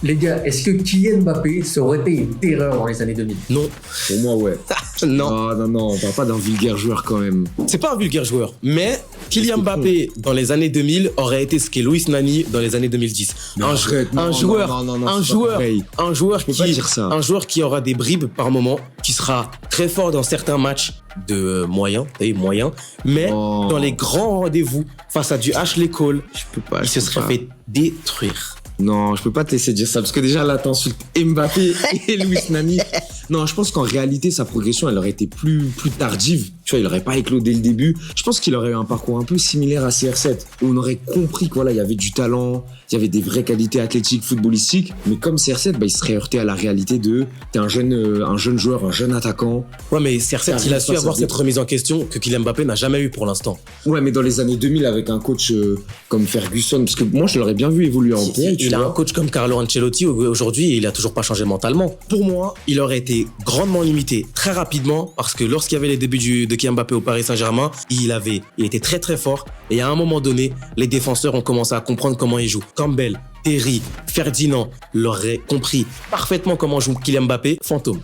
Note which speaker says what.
Speaker 1: Les gars, est-ce que Kylian Mbappé, ça aurait été une terreur dans les années 2000?
Speaker 2: Non.
Speaker 3: Pour moi, ouais.
Speaker 2: Non.
Speaker 3: Non, on parle pas d'un vulgaire joueur quand même.
Speaker 2: C'est pas un vulgaire joueur, mais Kylian Mbappé dans les années 2000 aurait été ce qu'est Luis Nani dans les années 2010. Un joueur qui aura des bribes par moment, qui sera très fort dans certains matchs de moyens, mais dans les grands rendez-vous face à du Ashley Cole, il se serait fait détruire.
Speaker 3: Non, je peux pas te laisser dire ça parce que déjà là t'insultes Mbappé et Luis Nani. Non, je pense qu'en réalité sa progression elle aurait été plus tardive. Tu vois, il aurait pas éclos dès le début. Je pense qu'il aurait eu un parcours un peu similaire à CR7 où on aurait compris que voilà, il y avait du talent, il y avait des vraies qualités athlétiques, footballistiques, mais comme CR7, il serait heurté à la réalité de t'es un jeune joueur, un jeune attaquant.
Speaker 2: Ouais, mais CR7 il a su avoir cette remise en question que Kylian Mbappé n'a jamais eu pour l'instant.
Speaker 3: Ouais, mais dans les années 2000 avec un coach comme Ferguson, parce que moi je l'aurais bien vu évoluer en PL.
Speaker 2: Il a un coach comme Carlo Ancelotti aujourd'hui, il a toujours pas changé mentalement. Pour moi, il aurait été grandement limité très rapidement parce que lorsqu'il y avait les débuts de Kylian Mbappé au Paris Saint-Germain, il était très très fort et à un moment donné, les défenseurs ont commencé à comprendre comment il joue. Campbell, Terry, Ferdinand l'auraient compris parfaitement comment joue Kylian Mbappé, fantôme.